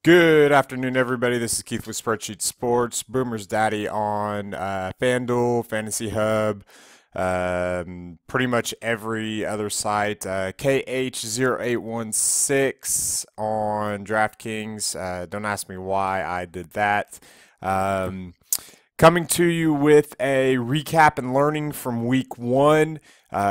Good afternoon, everybody. This is Keith with Spreadsheet Sports, Boomersdaddy on FanDuel, Fantasy Hub, pretty much every other site. KH0816 on DraftKings. Don't ask me why I did that. Um, Coming to you with a recap and learning from week one,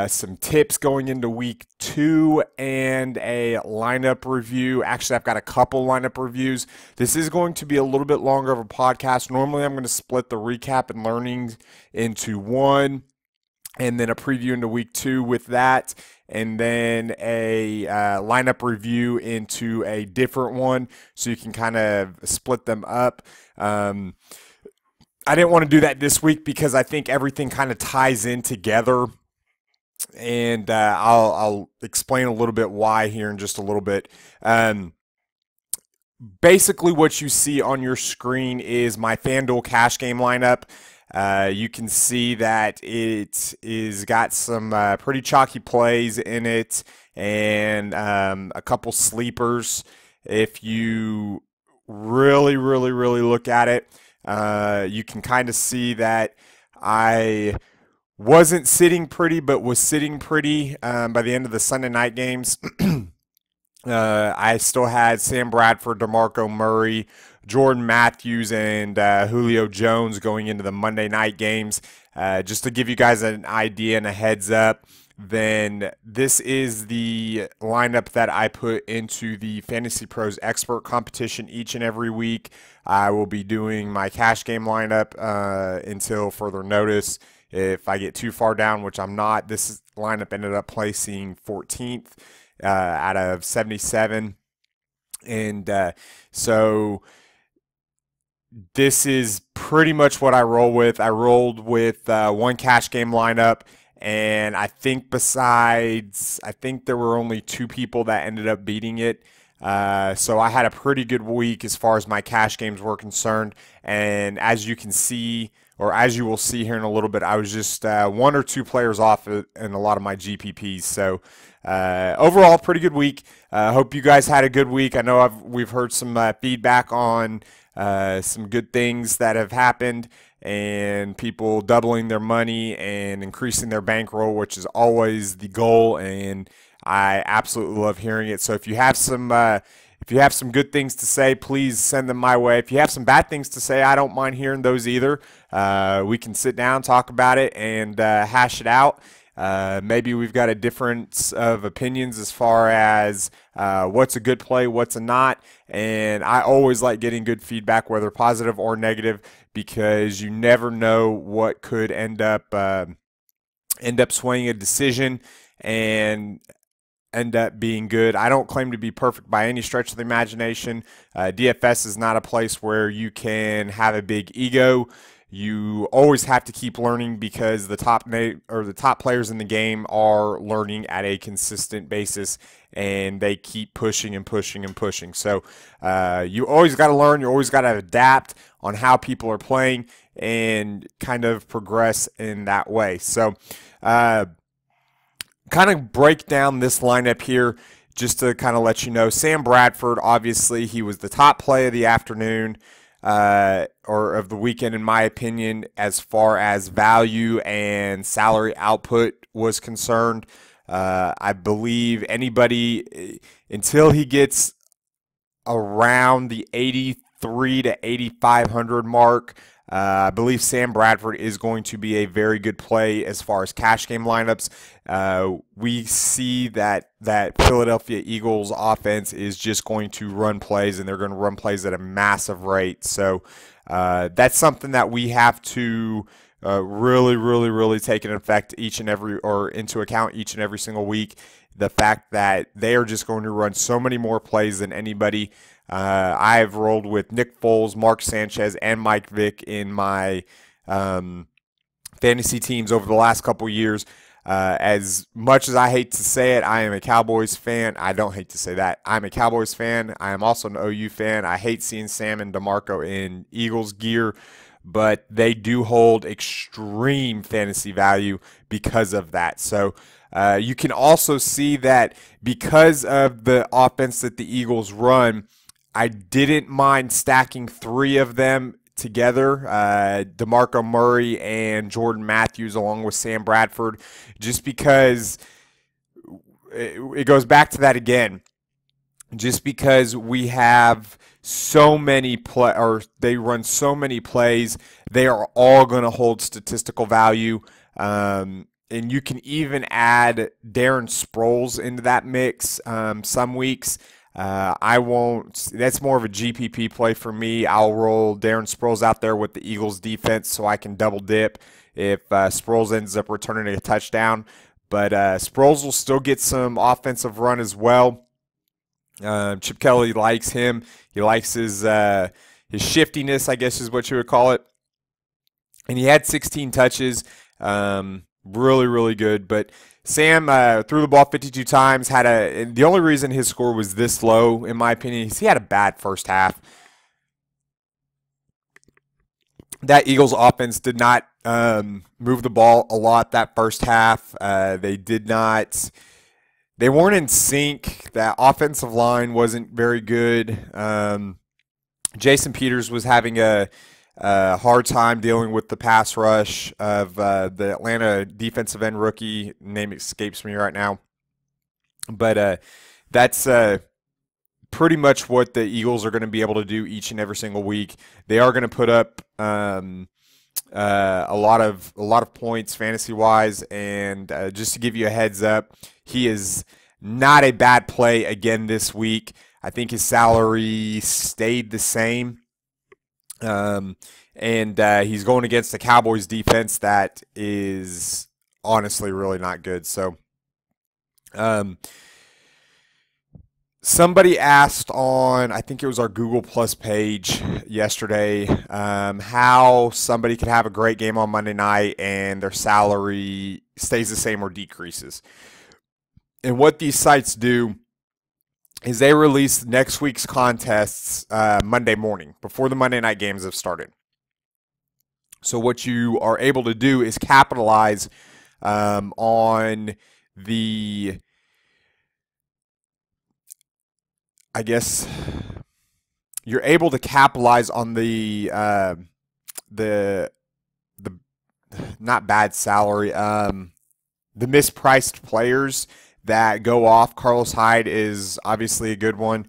some tips going into week two, and a lineup review. Actually, I've got a couple lineup reviews. This is going to be a little bit longer of a podcast. Normally, I'm going to split the recap and learning into one, and then a preview into week two with that, and then a lineup review into a different one, so you can kind of split them up. I didn't want to do that this week because I think everything kind of ties in together, and I'll explain a little bit why here in just a little bit. Basically, what you see on your screen is my FanDuel cash game lineup. You can see that it is got some pretty chalky plays in it, and a couple sleepers. If you really look at it, you can kind of see that I wasn't sitting pretty, but was sitting pretty by the end of the Sunday night games. I still had Sam Bradford, DeMarco Murray, Jordan Matthews, and Julio Jones going into the Monday night games. Just to give you guys an idea and a heads up, then this is the lineup that I put into the Fantasy Pros Expert competition each and every week. I will be doing my cash game lineup until further notice. If I get too far down, which I'm not, this lineup ended up placing 14th out of 77. And so this is pretty much what I roll with. I rolled with one cash game lineup. And I think there were only two people that ended up beating it. So I had a pretty good week as far as my cash games were concerned. And as you can see, or as you will see here in a little bit, I was just one or two players off in a lot of my GPPs. So overall, pretty good week. Hope you guys had a good week. I know we've heard some feedback on some good things that have happened, and people doubling their money and increasing their bankroll, which is always the goal, and I absolutely love hearing it. So if you have some good things to say, please send them my way. If you have some bad things to say, I don't mind hearing those either. We can sit down, talk about it, and hash it out. Maybe we've got a difference of opinions as far as what's a good play, what's a not. And I always like getting good feedback, whether positive or negative, because you never know what could end up swaying a decision and end up being good. I don't claim to be perfect by any stretch of the imagination. DFS is not a place where you can have a big ego. You always have to keep learning because the top players in the game are learning at a consistent basis, and they keep pushing and pushing and pushing. So you always got to learn. You always got to adapt on how people are playing and kind of progress in that way. So kind of break down this lineup here just to kind of let you know. Sam Bradford, obviously, he was the top play of the afternoon. Or of the weekend, in my opinion, as far as value and salary output was concerned. I believe anybody, until he gets around the 83 to 8,500 mark, I believe Sam Bradford is going to be a very good play as far as cash game lineups. We see that Philadelphia Eagles offense is just going to run plays, and they're going to run plays at a massive rate. So that's something that we have to really take into account each and every single week. The fact that they are just going to run so many more plays than anybody. I've rolled with Nick Foles, Mark Sanchez, and Mike Vick in my fantasy teams over the last couple years. As much as I hate to say it, I am a Cowboys fan. I don't hate to say that. I'm a Cowboys fan. I am also an OU fan. I hate seeing Sam and DeMarco in Eagles gear, but they do hold extreme fantasy value because of that. So you can also see that because of the offense that the Eagles run, I didn't mind stacking 3 of them together, DeMarco Murray and Jordan Matthews along with Sam Bradford, just because it goes back to that again. Just because we have so many they run so many plays, they are all going to hold statistical value. And you can even add Darren Sproles into that mix some weeks. I won't. That's more of a GPP play for me. I'll roll Darren Sproles out there with the Eagles defense so I can double dip if Sproles ends up returning a touchdown. But Sproles will still get some offensive run as well. Chip Kelly likes him. He likes his shiftiness, I guess is what you would call it. And he had 16 touches. Really, really good. But Sam threw the ball 52 times. The only reason his score was this low, in my opinion, is he had a bad first half. That Eagles offense did not move the ball a lot that first half. They weren't in sync. That offensive line wasn't very good. Jason Peters was having a hard time dealing with the pass rush of the Atlanta defensive end rookie. Name escapes me right now. But that's pretty much what the Eagles are going to be able to do each and every single week. They are going to put up a lot of points fantasy wise, and just to give you a heads up, he is not a bad play again this week. I think his salary stayed the same, and he's going against the Cowboys defense that is honestly really not good. So somebody asked on, I think it was our Google Plus page yesterday, how somebody could have a great game on Monday night and their salary stays the same or decreases. And what these sites do is they release next week's contests Monday morning before the Monday night games have started. So what you are able to do is capitalize on the, I guess you're able to capitalize on the not bad salary, the mispriced players that go off. Carlos Hyde is obviously a good one.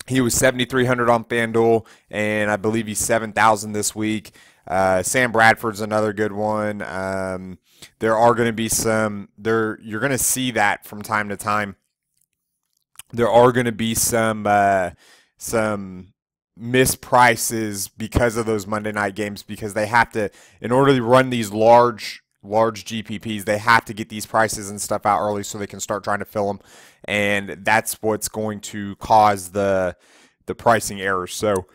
He was 7,300 on FanDuel, and I believe he's 7,000 this week. Sam Bradford's another good one. There are going to be you're going to see that from time to time. There are going to be some misprices because of those Monday night games, because they have to, in order to run these large GPPs, they have to get these prices and stuff out early so they can start trying to fill them, and that's what's going to cause the pricing errors. So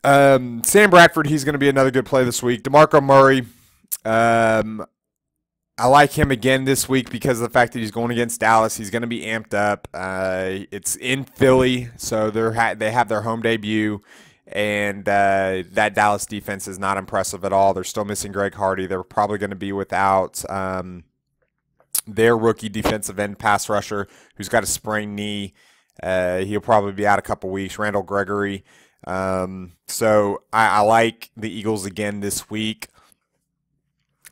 Sam Bradford, he's going to be another good play this week. DeMarco Murray, I like him again this week because of the fact that he's going against Dallas. He's going to be amped up. It's in Philly, so they have their home debut. And that Dallas defense is not impressive at all. They're still missing Greg Hardy. They're probably going to be without their rookie defensive end pass rusher who's got a sprained knee. He'll probably be out a couple weeks. Randall Gregory. So I like the Eagles again this week.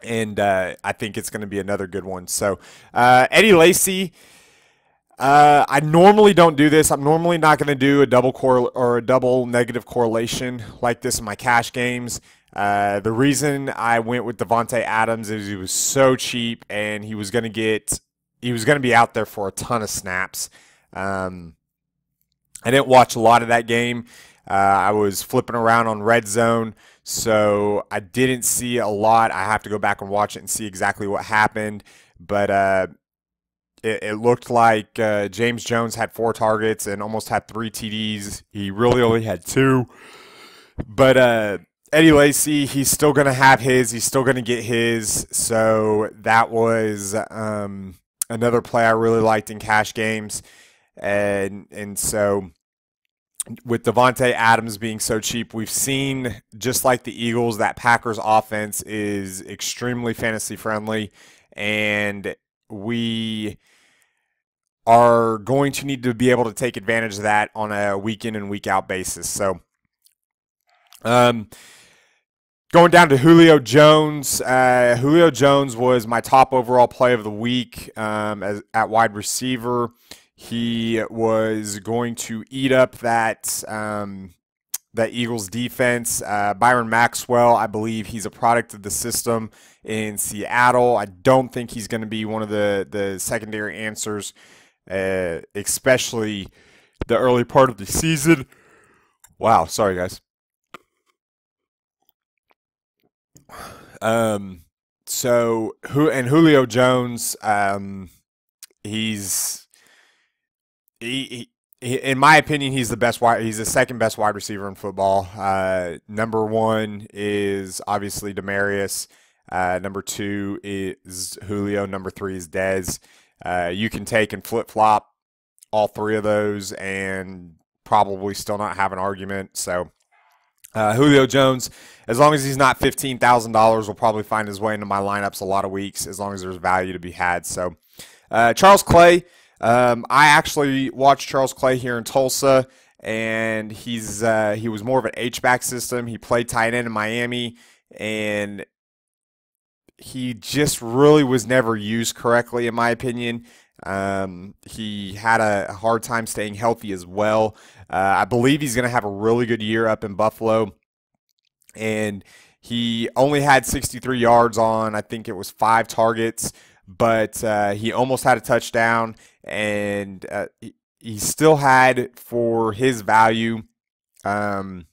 And I think it's going to be another good one. So Eddie Lacy, I normally don't do this. I'm normally not going to do a double negative correlation like this in my cash games. The reason I went with Davante Adams is he was so cheap and he was going to be out there for a ton of snaps. I didn't watch a lot of that game. I was flipping around on Red Zone, so I didn't see a lot. I have to go back and watch it and see exactly what happened. But it looked like James Jones had 4 targets and almost had 3 TDs. He really only had 2. But Eddie Lacy, he's still going to have his. He's still going to get his. So that was another play I really liked in cash games. And so with Davante Adams being so cheap, we've seen, just like the Eagles, that Packers offense is extremely fantasy friendly. And we are going to need to be able to take advantage of that on a week in and week out basis. So, going down to Julio Jones. Julio Jones was my top overall play of the week at wide receiver. He was going to eat up that Eagles defense. Byron Maxwell, I believe he's a product of the system in Seattle. I don't think he's going to be one of the secondary answers, especially the early part of the season. Wow, sorry guys. Julio Jones, he's in my opinion, he's the second best wide receiver in football. Number one is obviously Demaryius. Number two is Julio. Number three is Dez. You can take and flip flop all three of those and probably still not have an argument. So Julio Jones, as long as he's not $15,000, will probably find his way into my lineups a lot of weeks as long as there's value to be had. So Charles Clay. I actually watched Charles Clay here in Tulsa, and he was more of an H-back system. He played tight end in Miami, and he just really was never used correctly, in my opinion. He had a hard time staying healthy as well. I believe he's going to have a really good year up in Buffalo, and he only had 63 yards on, I think it was 5 targets, but he almost had a touchdown, and he still had, for his value, not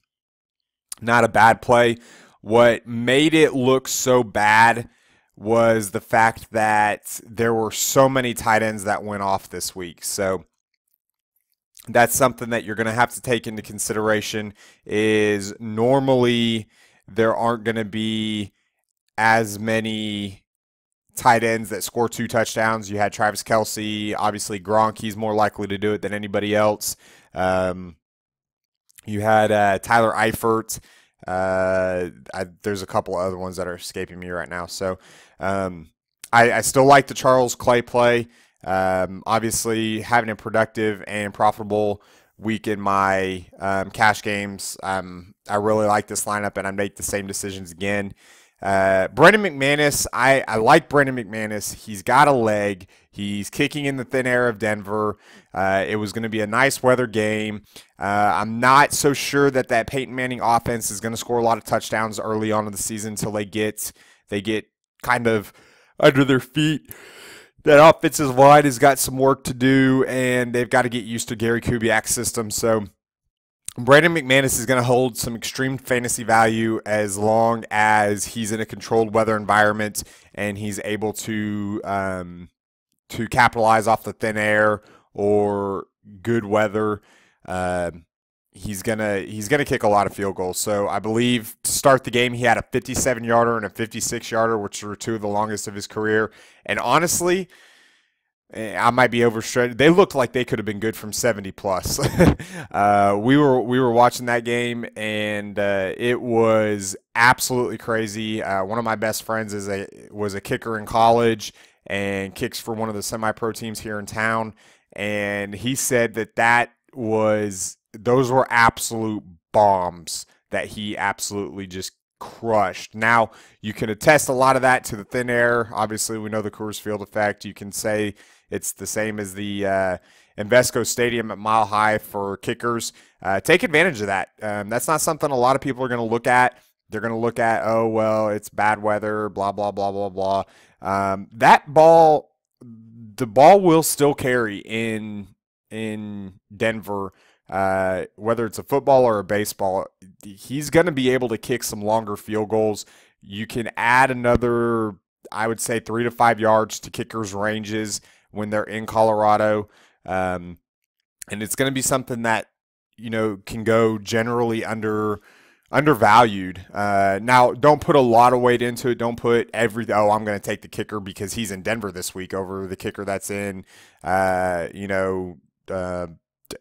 a bad play. What made it look so bad was the fact that there were so many tight ends that went off this week. So that's something that you're going to have to take into consideration. Is normally there aren't going to be as many tight ends that score 2 touchdowns. You had Travis Kelce, obviously Gronk, he's more likely to do it than anybody else. You had Tyler Eifert. There's a couple other ones that are escaping me right now. So I still like the Charles Clay play. Obviously, having a productive and profitable week in my cash games, I really like this lineup, and I make the same decisions again. Brandon McManus, I like Brandon McManus. He's got a leg. He's kicking in the thin air of Denver. It was going to be a nice weather game. I'm not so sure that Peyton Manning offense is going to score a lot of touchdowns early on in the season until they get kind of under their feet. That offensive line has got some work to do, and they've got to get used to Gary Kubiak's system. So Brandon McManus is going to hold some extreme fantasy value as long as he's in a controlled weather environment and he's able to capitalize off the thin air or good weather. He's gonna kick a lot of field goals. So I believe to start the game he had a 57-yarder and a 56-yarder, which were 2 of the longest of his career. And honestly, I might be overstretched. They looked like they could have been good from 70 plus. We were watching that game, and it was absolutely crazy. One of my best friends was a kicker in college and kicks for one of the semi-pro teams here in town, and he said those were absolute bombs that he absolutely just crushed. Now, you can attest a lot of that to the thin air. Obviously, we know the Coors Field effect. You can say it's the same as the Invesco Stadium at Mile High for kickers. Take advantage of that. That's not something a lot of people are going to look at. They're going to look at, oh, well, it's bad weather, blah, blah, blah, blah, blah. The ball will still carry in Denver, whether it's a football or a baseball. He's going to be able to kick some longer field goals. You can add another, I would say, 3 to 5 yards to kickers' ranges when they're in Colorado. And it's going to be something that, can go generally undervalued. Now, don't put a lot of weight into it. Don't put I'm going to take the kicker because he's in Denver this week over the kicker that's in,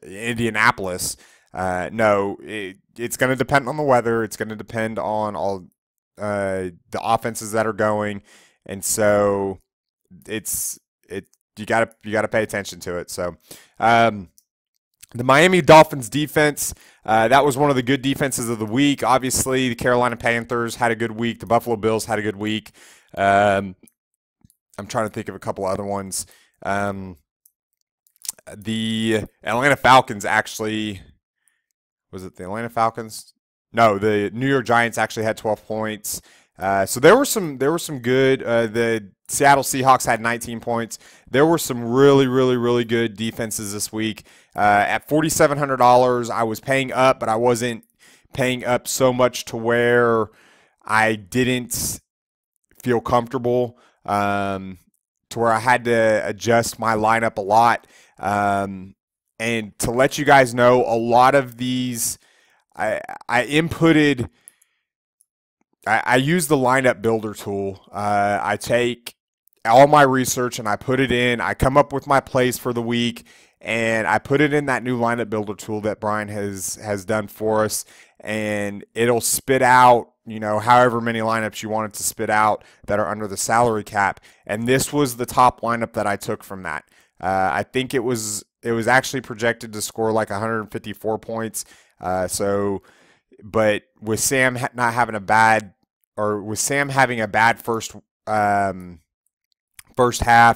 Indianapolis. No, it's going to depend on the weather. It's going to depend on all the offenses that are going. And so gotta pay attention to it. So the Miami Dolphins defense, that was one of the good defenses of the week. Obviously, the Carolina Panthers had a good week. The Buffalo Bills had a good week. I'm trying to think of a couple other ones. The Atlanta Falcons actually, was it the Atlanta Falcons? No, the New York Giants actually had 12 points. So there were some good. The Seattle Seahawks had 19 points. There were some really good defenses this week. At $4,700, I was paying up, but I wasn't paying up so much to where I didn't feel comfortable, to where I had to adjust my lineup a lot. And to let you guys know, a lot of these, I inputted. I use the lineup builder tool. I take all my research and I put it in. I come up with my plays for the week, and I put it in that new lineup builder tool that Brian has done for us, and it'll spit out, however many lineups you want it to spit out that are under the salary cap. And this was the top lineup that I took from that. I think it was actually projected to score like 154 points. But with Sam not having a bad, or with Sam having a bad first half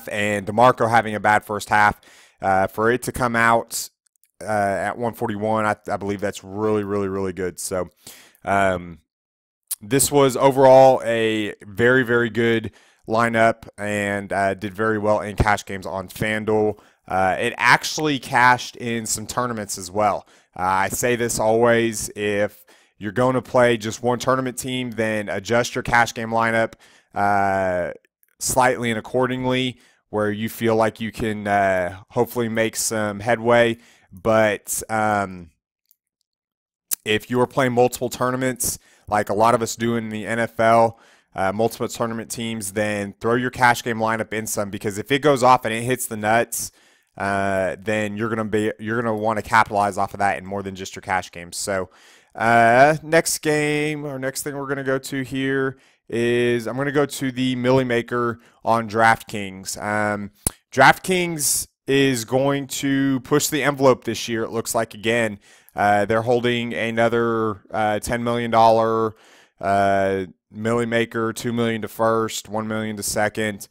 and DeMarco having a bad first half, for it to come out at 141, I believe that's really good. So this was overall a very good lineup, and did very well in cash games on FanDuel. It actually cashed in some tournaments as well. I say this always: if you're going to play just one tournament team, then adjust your cash game lineup slightly and accordingly, where you feel like you can hopefully make some headway. But if you are playing multiple tournaments, like a lot of us do in the NFL, multiple tournament teams, then throw your cash game lineup in some, because if it goes off and it hits the nuts, then you're gonna want to capitalize off of that in more than just your cash games. So next game, or next thing we're gonna go to here is, I'm gonna go to the Millie Maker on DraftKings. DraftKings is going to push the envelope this year, it looks like. Again, they're holding another $10 million Millie Maker, $2 million to first, $1 million to second.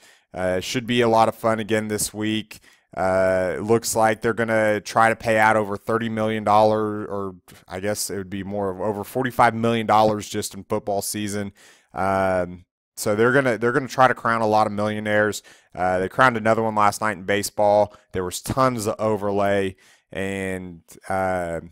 Should be a lot of fun again this week. It looks like they're going to try to pay out over $30 million, or I guess it would be more of over $45 million just in football season. So they're gonna try to crown a lot of millionaires. They crowned another one last night in baseball. There was tons of overlay, and I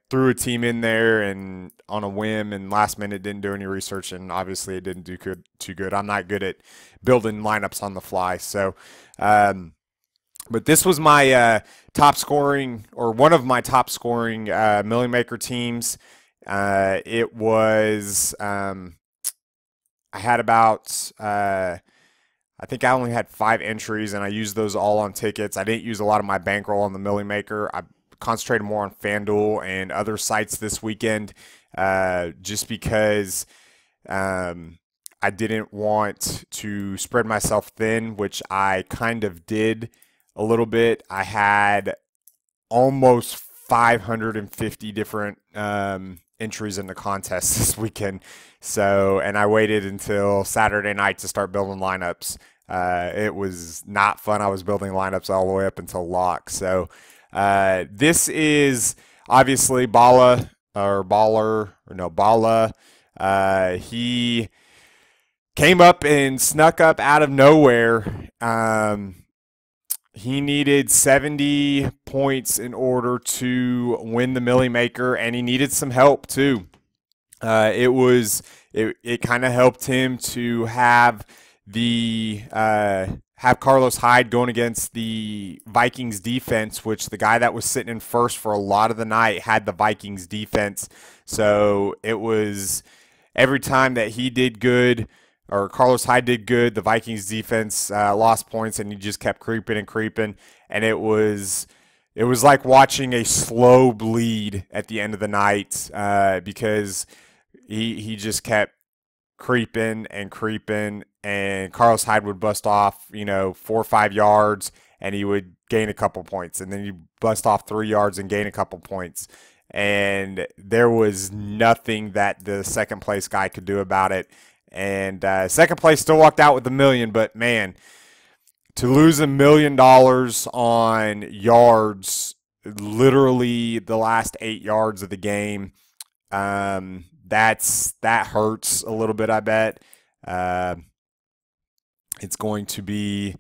threw a team in there and on a whim, and last minute didn't do any research, and obviously it didn't do too good. I'm not good at building lineups on the fly. So, but this was my top scoring, or one of my top scoring Millie Maker teams. It was I had about I think I only had 5 entries, and I used those all on tickets. I didn't use a lot of my bankroll on the Millie Maker. I concentrated more on FanDuel and other sites this weekend, just because I didn't want to spread myself thin, which I kind of did a little bit. I had almost 550 different entries in the contest this weekend. So, and I waited until Saturday night to start building lineups. It was not fun. I was building lineups all the way up until lock. So, this is obviously Bala. He came up and snuck up out of nowhere. He needed 70 points in order to win the Millie Maker, and he needed some help too. It kind of helped him to have have Carlos Hyde going against the Vikings defense, which the guy that was sitting in first for a lot of the night had the Vikings defense. So it was every time that he did good, or Carlos Hyde did good, the Vikings defense lost points, and he just kept creeping and creeping. And it was like watching a slow bleed at the end of the night, because he just kept creeping and creeping, and Carlos Hyde would bust off, 4 or 5 yards, and he would gain a couple points, and then you bust off 3 yards and gain a couple points. And there was nothing that the second place guy could do about it. And second place still walked out with $1 million, but man, to lose $1 million on yards, literally the last 8 yards of the game, that hurts a little bit, I bet. It's going to be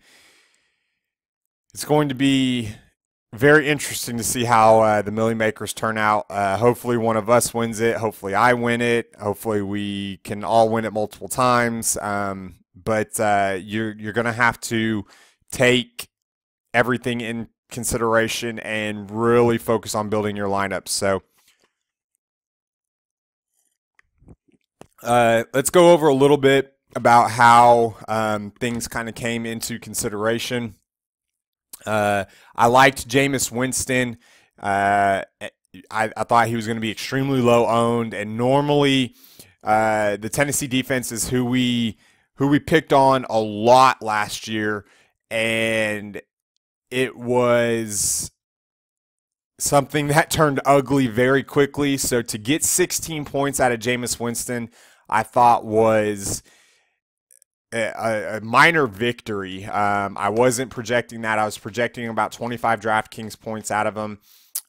very interesting to see how the Millie Makers turn out. Hopefully one of us wins it. Hopefully I win it. Hopefully we can all win it multiple times. But you're going to have to take everything in consideration and really focus on building your lineup. So let's go over a little bit about how things kind of came into consideration. I liked Jameis Winston. I thought he was going to be extremely low owned, and normally the Tennessee defense is who we picked on a lot last year, and it was something that turned ugly very quickly. So to get 16 points out of Jameis Winston, I thought was a minor victory. I wasn't projecting that. I was projecting about 25 DraftKings points out of him.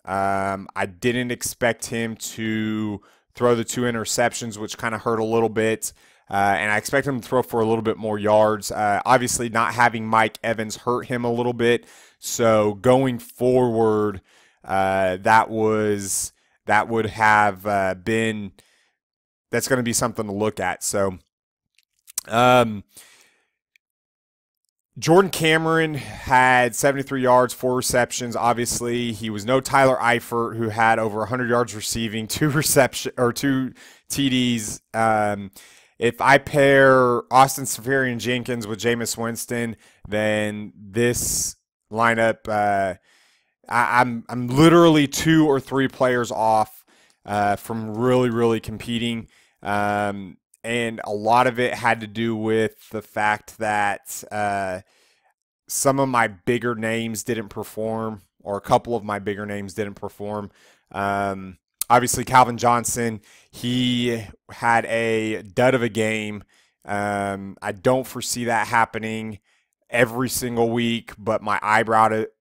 I didn't expect him to throw the 2 interceptions, which kind of hurt a little bit. And I expect him to throw for a little bit more yards. Obviously, not having Mike Evans hurt him a little bit. So going forward, that's going to be something to look at. So Jordan Cameron had 73 yards, 4 receptions. Obviously, he was no Tyler Eifert, who had over 100 yards receiving, 2 TDs. If I pair Austin Seferian-Jenkins with Jameis Winston, then this lineup, I'm literally 2 or 3 players off from really competing. And a lot of it had to do with the fact that some of my bigger names didn't perform, or a couple of my bigger names didn't perform. Obviously, Calvin Johnson, he had a dud of a game. I don't foresee that happening every single week, but my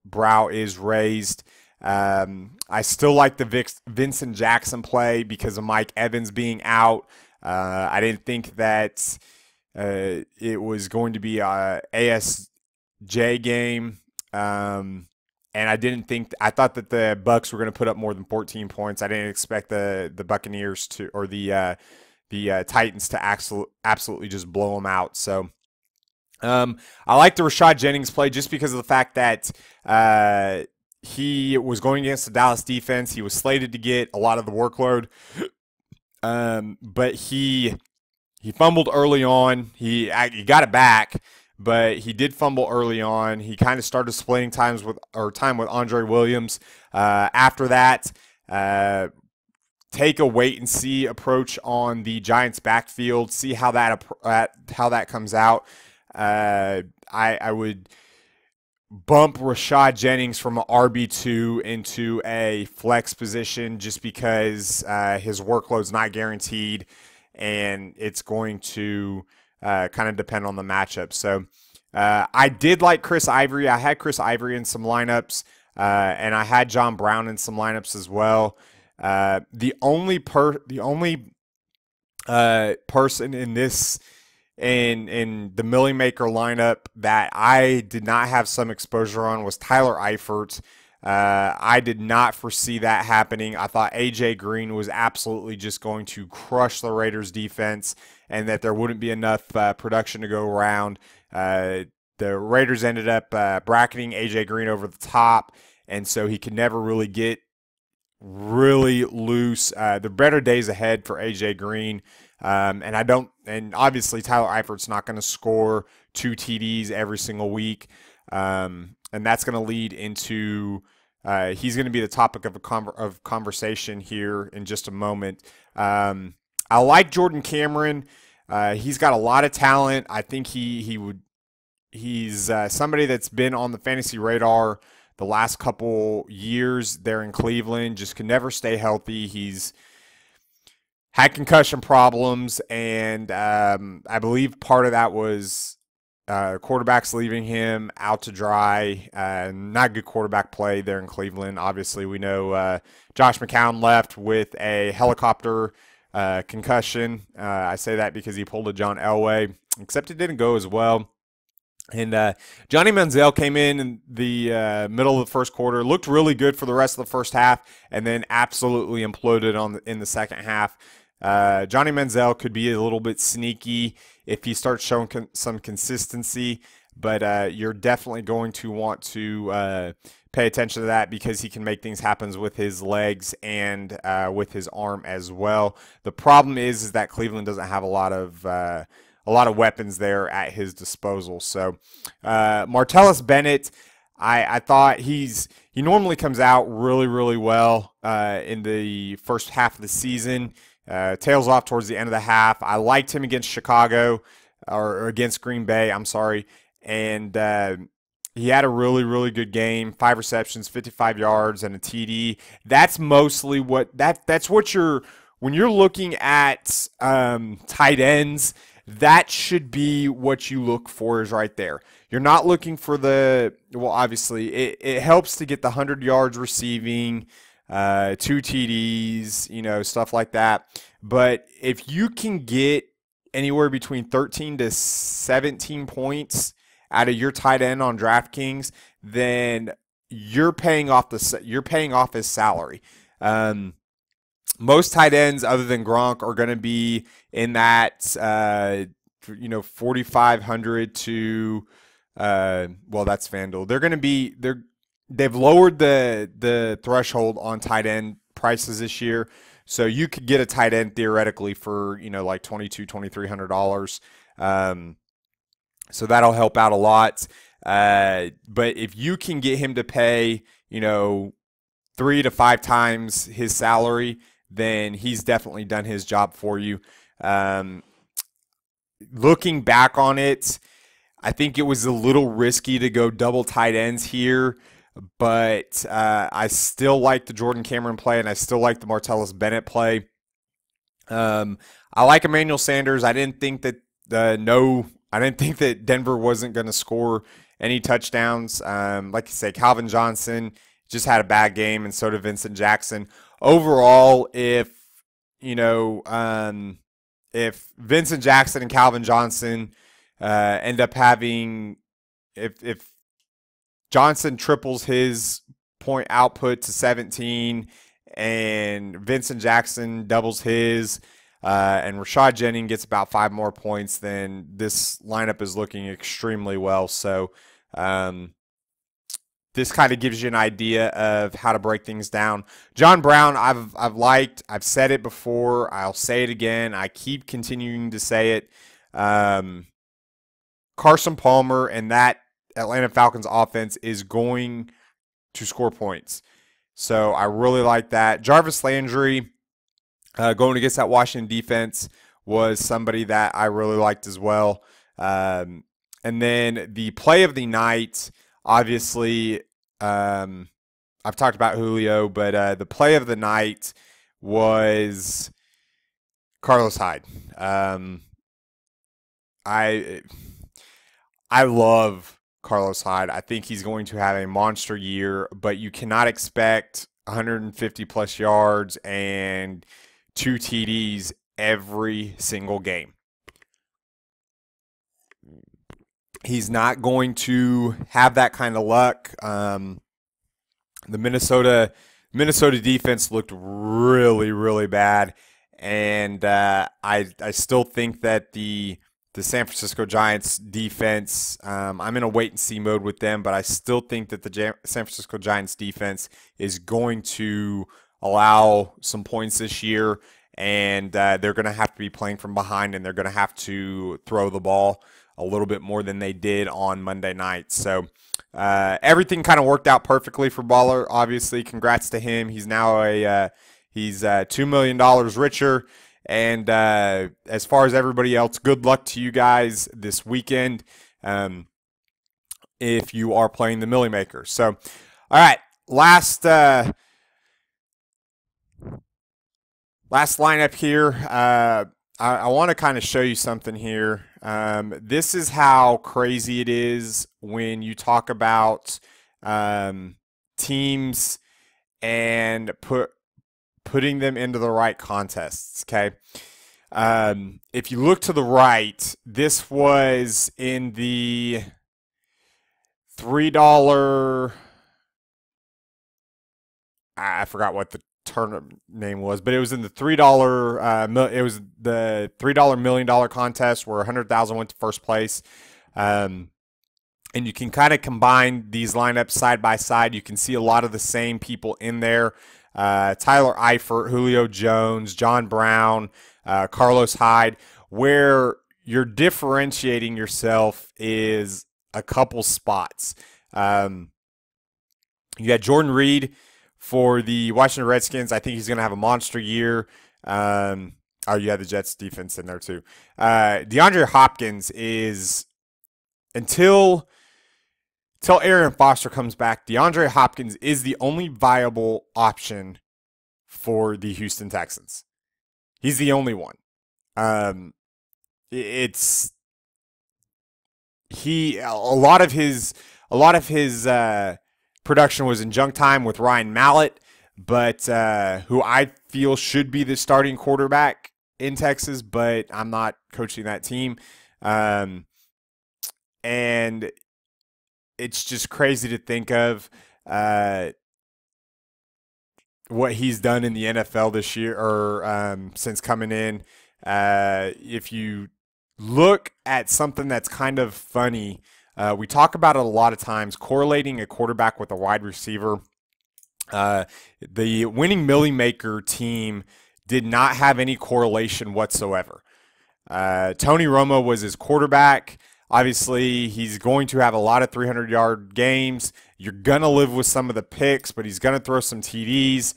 brow is raised. I still like the Vincent Jackson play because of Mike Evans being out. I didn't think that it was going to be a ASJ game, and I thought that the Bucs were going to put up more than 14 points. I didn't expect the Buccaneers to, or the Titans to absolutely just blow them out. So I like the Rashad Jennings play just because of the fact that he was going against the Dallas defense. He was slated to get a lot of the workload. But he fumbled early on. He got it back, but he did fumble early on. He kind of started splitting time with Andre Williams. After that, take a wait and see approach on the Giants' backfield. See how that comes out. I would bump Rashad Jennings from an RB2 into a flex position just because his workload's not guaranteed, and it's going to kind of depend on the matchup. So I did like Chris Ivory. I had Chris Ivory in some lineups, and I had John Brown in some lineups as well. The only person in this in the Millie Maker lineup that I did not have some exposure on was Tyler Eifert. I did not foresee that happening. I thought AJ Green was absolutely just going to crush the Raiders defense and that there wouldn't be enough production to go around. The Raiders ended up bracketing AJ Green over the top, and so he could never really get really loose. The better days ahead for AJ Green. And obviously Tyler Eifert's not going to score 2 TDs every single week. And that's going to lead into, he's going to be the topic of conversation here in just a moment. I like Jordan Cameron. He's got a lot of talent. I think he's somebody that's been on the fantasy radar the last couple years there in Cleveland. Just can never stay healthy. He's had concussion problems, and I believe part of that was quarterbacks leaving him out to dry. Not good quarterback play there in Cleveland. Obviously, we know Josh McCown left with a helicopter concussion. I say that because he pulled a John Elway, except it didn't go as well. And Johnny Manziel came in the middle of the first quarter, looked really good for the rest of the first half, and then absolutely imploded in the second half. Johnny Manziel could be a little bit sneaky if he starts showing some consistency, but you're definitely going to want to pay attention to that because he can make things happen with his legs and with his arm as well. The problem is that Cleveland doesn't have a lot of weapons there at his disposal. So Martellus Bennett, I thought he normally comes out really, really well in the first half of the season. Tails off towards the end of the half. I liked him against Chicago, or against Green Bay, I'm sorry. And he had a really, really good game. 5 receptions, 55 yards, and a TD. That's mostly that's what when you're looking at tight ends, that should be what you look for, is right there. You're not looking for obviously, it helps to get the 100 yards receiving, 2 TDs, stuff like that. But if you can get anywhere between 13 to 17 points out of your tight end on DraftKings, then you're paying off his salary. Most tight ends other than Gronk are going to be in that 4,500 to that's FanDuel. They've lowered the threshold on tight end prices this year, so you could get a tight end theoretically for like $2,200-$2,300. So that'll help out a lot. But if you can get him to pay 3 to 5 times his salary, then he's definitely done his job for you. Looking back on it, I think it was a little risky to go double tight ends here, but I still like the Jordan Cameron play, and I still like the Martellus Bennett play. I like Emmanuel Sanders. I didn't think that Denver wasn't going to score any touchdowns. Like I say, Calvin Johnson just had a bad game, and so did Vincent Jackson. Overall, if Vincent Jackson and Calvin Johnson end up having, if Johnson triples his point output to 17 and Vincent Jackson doubles his, and Rashad Jennings gets about 5 more points, then this lineup is looking extremely well. So this kind of gives you an idea of how to break things down. John Brown, I've liked. I've said it before. I'll say it again. I keep continuing to say it. Carson Palmer and that Atlanta Falcons offense is going to score points. So I really like that. Jarvis Landry, going against that Washington defense, was somebody that I really liked as well. And then the play of the night, obviously, I've talked about Julio, but the play of the night was Carlos Hyde. I love Carlos Hyde. I think he's going to have a monster year, but you cannot expect 150-plus yards and 2 TDs every single game. He's not going to have that kind of luck. The Minnesota defense looked really, really bad, and I still think that the San Francisco Giants defense, I'm in a wait-and-see mode with them, but I still think that the San Francisco Giants defense is going to allow some points this year, and they're going to have to be playing from behind, and they're going to have to throw the ball a little bit more than they did on Monday night. So everything kind of worked out perfectly for Baller. Obviously, congrats to him. He's now $2 million richer. And as far as everybody else, good luck to you guys this weekend if you are playing the Millie Maker. So, all right, last lineup here. I want to kind of show you something here. This is how crazy it is when you talk about teams and putting them into the right contests, okay? If you look to the right, this was in the $3, I forgot what the tournament name was, but it was in the $3 it was the $3 million contest where 100,000 went to first place. And you can kind of combine these lineups side by side. You can see a lot of the same people in there. Tyler Eifert, Julio Jones, John Brown, Carlos Hyde. Where you're differentiating yourself is a couple spots. You got Jordan Reed for the Washington Redskins. I think he's going to have a monster year. Oh, you had the Jets defense in there too. DeAndre Hopkins is, until Arian Foster comes back, DeAndre Hopkins is the only viable option for the Houston Texans. He's the only one. A lot of his production was in junk time with Ryan Mallett, but who I feel should be the starting quarterback in Texas, but I'm not coaching that team. And it's just crazy to think of what he's done in the NFL this year, or since coming in. If you look at something that's kind of funny, we talk about it a lot of times, correlating a quarterback with a wide receiver. The winning Millie Maker team did not have any correlation whatsoever. Tony Romo was his quarterback. Obviously, he's going to have a lot of 300-yard games. You're going to live with some of the picks, but he's going to throw some TDs.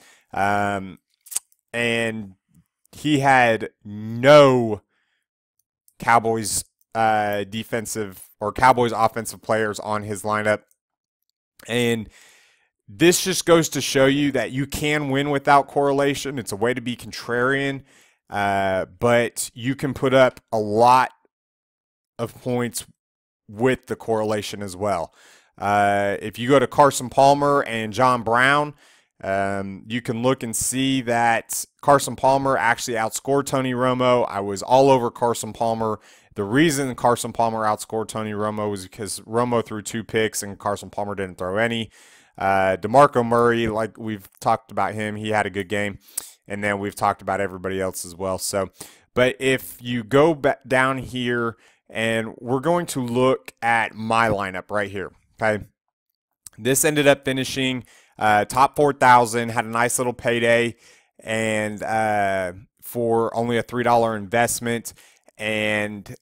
And he had no Cowboys defensive or Cowboys offensive players on his lineup. And this just goes to show you that you can win without correlation. It's a way to be contrarian, but you can put up a lot of points with the correlation as well. If you go to Carson Palmer and John Brown, you can look and see that Carson Palmer actually outscored Tony Romo. I was all over Carson Palmer. The reason Carson Palmer outscored Tony Romo was because Romo threw 2 picks and Carson Palmer didn't throw any. DeMarco Murray, like we've talked about him, he had a good game. And then we've talked about everybody else as well. So, but if you go back down here, and we're going to look at my lineup right here, okay? This ended up finishing top 4,000, had a nice little payday, and for only a $3 investment. And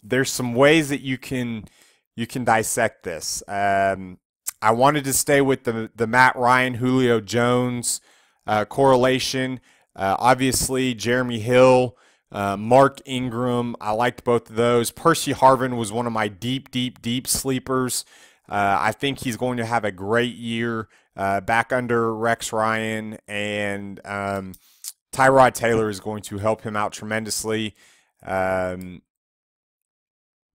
there's some ways that you can dissect this. I wanted to stay with the Matt Ryan, Julio Jones correlation. Obviously, Jeremy Hill, Mark Ingram, I liked both of those. Percy Harvin was one of my deep sleepers. I think he's going to have a great year back under Rex Ryan, and Tyrod Taylor is going to help him out tremendously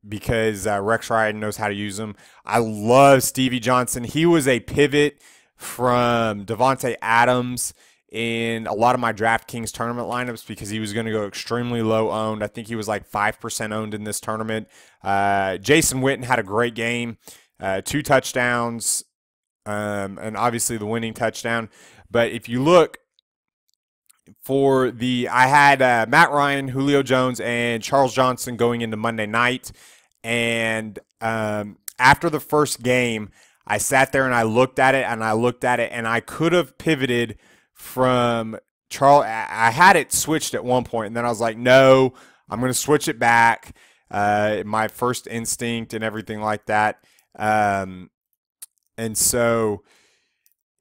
because Rex Ryan knows how to use him. I love Stevie Johnson. He was a pivot from Devontae Adams in a lot of my DraftKings tournament lineups because he was going to go extremely low owned. I think he was like 5% owned in this tournament. Jason Witten had a great game, 2 touchdowns, and obviously the winning touchdown. But if you look for I had Matt Ryan, Julio Jones, and Charles Johnson going into Monday night. And after the first game, I sat there and I looked at it, and I could have pivoted from Charles. I had it switched at one point, and then I was like, no, I'm going to switch it back. My first instinct and everything like that. And so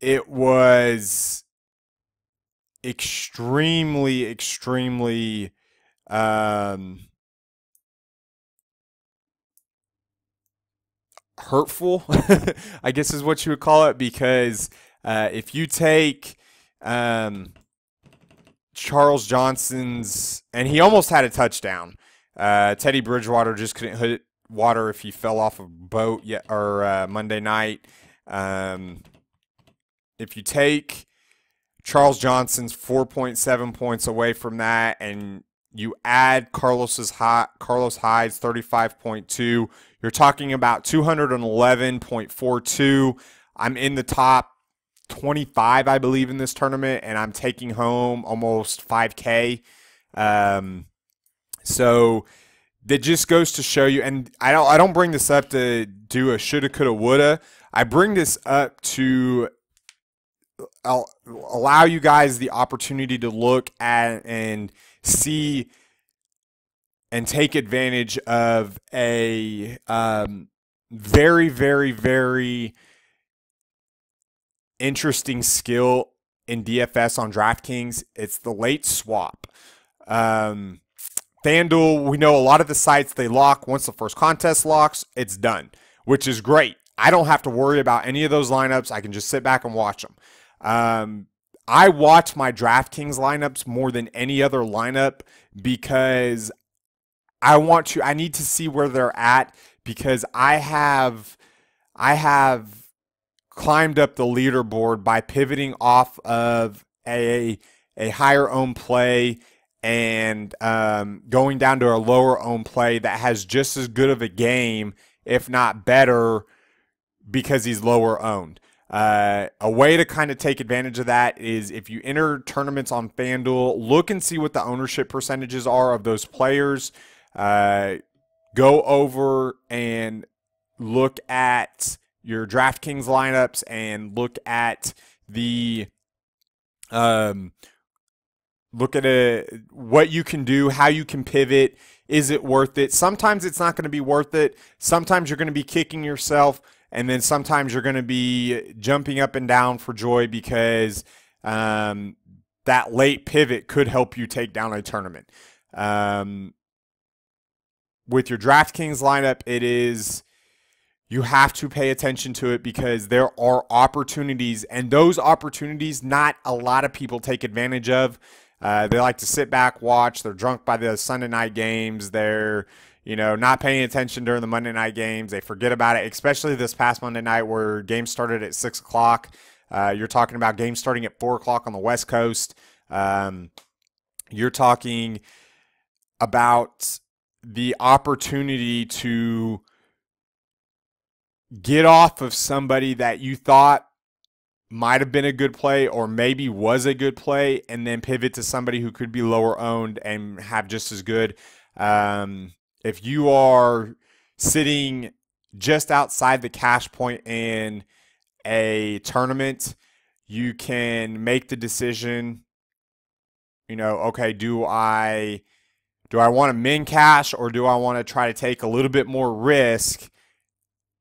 it was extremely hurtful, I guess is what you would call it, because if you take Charles Johnson's, and he almost had a touchdown. Teddy Bridgewater just couldn't hit water if he fell off a boat Monday night. If you take Charles Johnson's 4.7 points away from that, and you add Carlos Hyde's 35.2, you're talking about 211.42. I'm in the top 25, I believe, in this tournament, and I'm taking home almost 5K. So that just goes to show you, and I don't bring this up to do a shoulda, coulda, woulda. I bring this up to allow you guys the opportunity to look at and see and take advantage of a very, very, very interesting skill in DFS on DraftKings. It's the late swap. FanDuel, we know a lot of the sites, they lock. Once the first contest locks, it's done, which is great. I don't have to worry about any of those lineups. I can just sit back and watch them. I watch my DraftKings lineups more than any other lineup because I need to see where they're at, because I have climbed up the leaderboard by pivoting off of a higher owned play and going down to a lower owned play that has just as good of a game, if not better, because he's lower owned. A way to kind of take advantage of that is if you enter tournaments on FanDuel, look and see what the ownership percentages are of those players. Go over and look at your DraftKings lineups and look at the what you can do, how you can pivot. Is it worth it? Sometimes it's not going to be worth it. Sometimes you're going to be kicking yourself, and then sometimes you're going to be jumping up and down for joy because that late pivot could help you take down a tournament. With your DraftKings lineup, you have to pay attention to it because there are opportunities, and those opportunities not a lot of people take advantage of. They like to sit back, watch. They're drunk by the Sunday night games. They're not paying attention during the Monday night games. They forget about it, especially this past Monday night where games started at 6 o'clock. You're talking about games starting at 4 o'clock on the West Coast. You're talking about the opportunity to get off of somebody that you thought might have been a good play or maybe was a good play, and then pivot to somebody who could be lower owned and have just as good. If you are sitting just outside the cash point in a tournament, you can make the decision, okay, do I want to min cash, or do I want to try to take a little bit more risk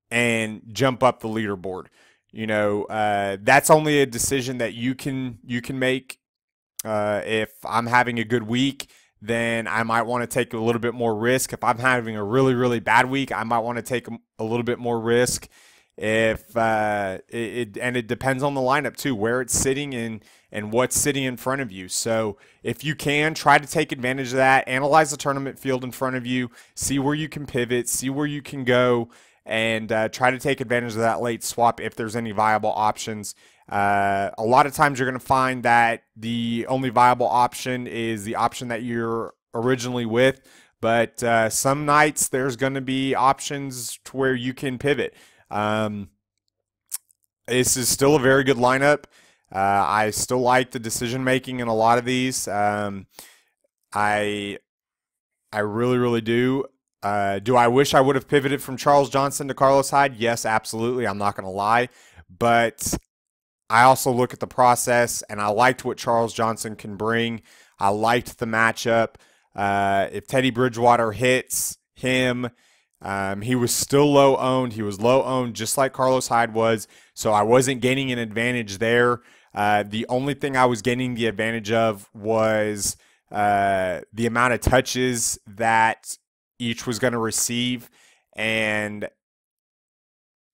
and jump up the leaderboard? That's only a decision that you can make. If I'm having a good week, then I might want to take a little bit more risk. If I'm having a really, really bad week, I might want to take a little bit more risk. And it depends on the lineup too, where it's sitting and what's sitting in front of you. So if you can, try to take advantage of that. Analyze the tournament field in front of you. See where you can pivot. See where you can go. And try to take advantage of that late swap if there's any viable options. A lot of times you're going to find that the only viable option is the option that you're originally with, but some nights there's going to be options to where you can pivot. This is still a very good lineup. I still like the decision making in a lot of these. I really, really do. Do I wish I would have pivoted from Charles Johnson to Carlos Hyde? Yes, absolutely. I'm not going to lie. But I also look at the process, and I liked what Charles Johnson can bring. I liked the matchup. If Teddy Bridgewater hits him, he was still low owned. He was low owned just like Carlos Hyde was, so I wasn't gaining an advantage there. The only thing I was gaining the advantage of was the amount of touches that each was going to receive, and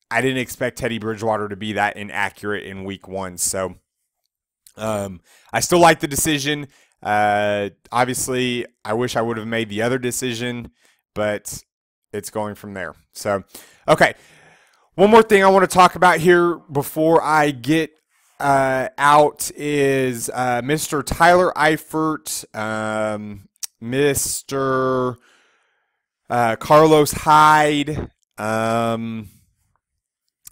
I didn't expect Teddy Bridgewater to be that inaccurate in week 1. So I still like the decision. Obviously, I wish I would have made the other decision, but it's going from there. So, okay. One more thing I want to talk about here before I get out is Mr. Tyler Eifert, Mr. Carlos Hyde.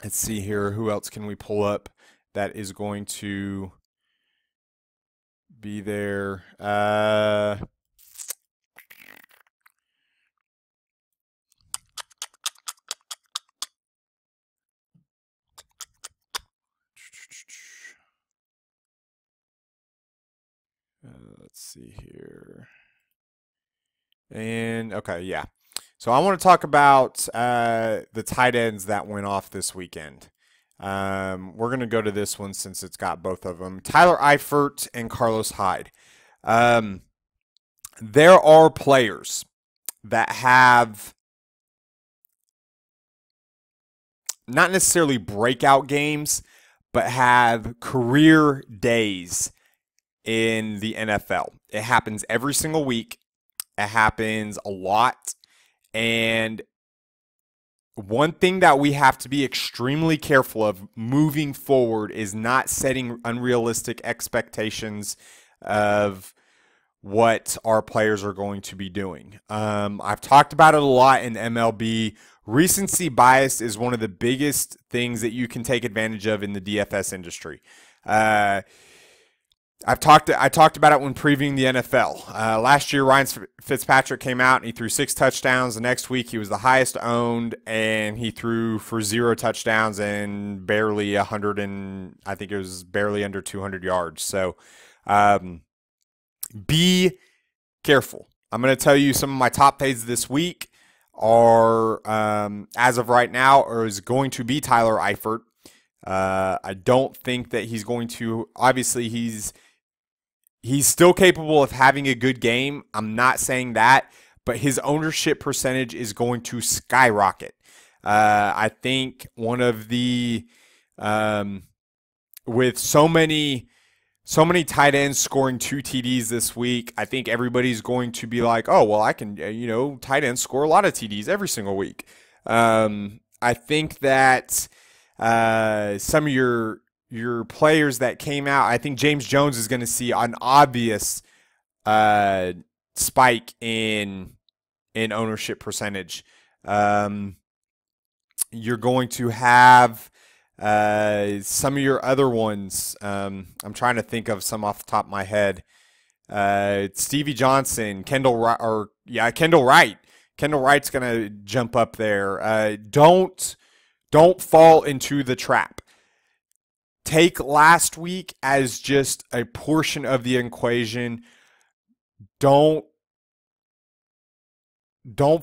Let's see here. Who else can we pull up that is going to be there? Let's see here. And okay, yeah. So I want to talk about the tight ends that went off this weekend. We're going to go to this one since it's got both of them. Tyler Eifert and Carlos Hyde. There are players that have not necessarily breakout games, but have career days in the NFL. It happens every single week. It happens a lot. And one thing that we have to be extremely careful of moving forward is not setting unrealistic expectations of what our players are going to be doing. I've talked about it a lot in MLB. Recency bias is one of the biggest things that you can take advantage of in the DFS industry. I talked about it when previewing the NFL. Last year, Ryan Fitzpatrick came out and he threw 6 touchdowns. The next week, he was the highest owned, and he threw for 0 touchdowns and barely 100 and I think it was barely under 200 yards. So, be careful. I'm going to tell you some of my top fades this week are, as of right now, is going to be Tyler Eifert. I don't think that he's going to. Obviously, he's still capable of having a good game. I'm not saying that, but his ownership percentage is going to skyrocket. I think one of the with so many tight ends scoring 2 TDs this week, I think everybody's going to be like, oh, well, I can, tight ends score a lot of TDs every single week. I think that some of your players that came out, I think James Jones is going to see an obvious spike in ownership percentage. You're going to have some of your other ones. I'm trying to think of some off the top of my head. Stevie Johnson, Kendall Wright. Kendall Wright's going to jump up there. Don't fall into the trap. Take last week as just a portion of the equation. Don't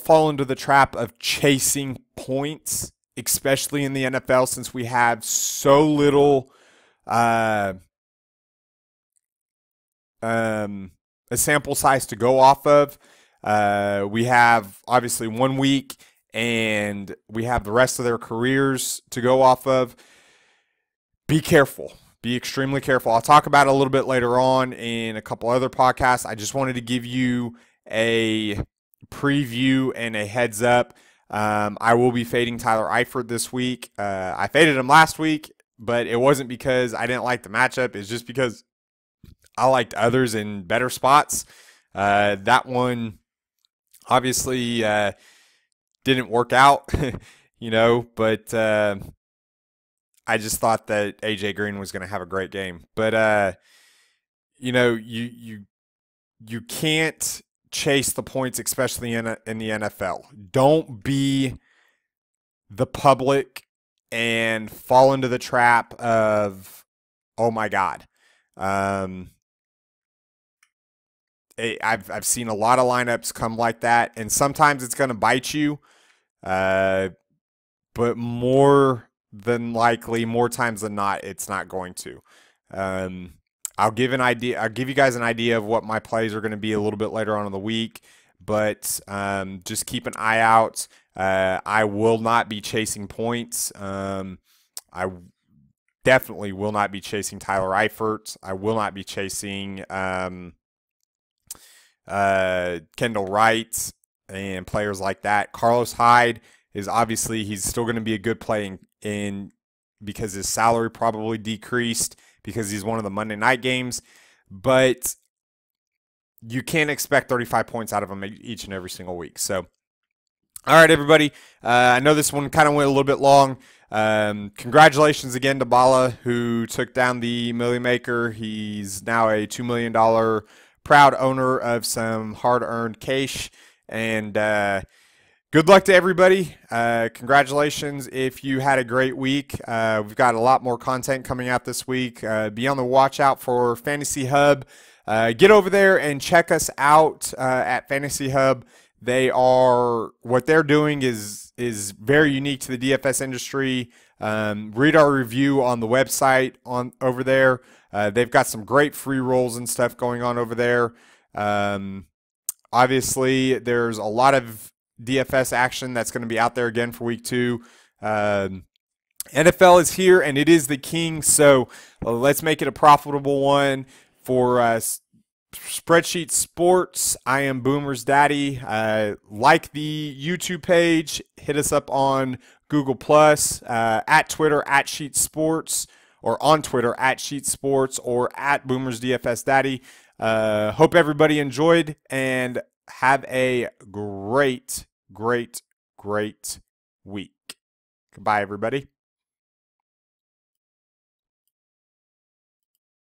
fall into the trap of chasing points, especially in the NFL, since we have so little a sample size to go off of. We have obviously 1 week, and we have the rest of their careers to go off of. Be careful. Be extremely careful. I'll talk about it a little bit later on in a couple other podcasts. I just wanted to give you a preview and a heads up. I will be fading Tyler Eifert this week. I faded him last week, but it wasn't because I didn't like the matchup. It's just because I liked others in better spots. That one obviously didn't work out, but I just thought that AJ Green was going to have a great game. But you can't chase the points, especially in the NFL. Don't be the public and fall into the trap of, oh my God. I've seen a lot of lineups come like that, and sometimes it's going to bite you, but more than likely, more times than not, it's not going to. I'll give you guys an idea of what my plays are going to be a little bit later on in the week, but just keep an eye out. I will not be chasing points. I definitely will not be chasing Tyler Eifert. I will not be chasing Kendall Wright and players like that. Carlos Hyde is obviously, he's still going to be a good play in because his salary probably decreased because he's one of the Monday night games, but you can't expect 35 points out of him each and every single week. So, all right, everybody. I know this one kind of went a little bit long. Congratulations again to Bala, who took down the Millionaire Maker. He's now a $2 million proud owner of some hard-earned cash. And good luck to everybody. Congratulations if you had a great week. We've got a lot more content coming out this week. Be on the watch out for Fantasy Hub. Get over there and check us out at Fantasy Hub. What they're doing is very unique to the DFS industry. Read our review on the website over there. They've got some great free rolls and stuff going on over there. Obviously, there's a lot of DFS action that's going to be out there again for week 2. NFL is here, and it is the king, so let's make it a profitable one for us. Spreadsheet Sports. I am Boomersdaddy. Like the YouTube page. Hit us up on Google Plus, at Twitter at Sheet Sports, or on Twitter at Sheet Sports, or at BoomersDFSDaddy. Hope everybody enjoyed and have a great week. Goodbye, everybody.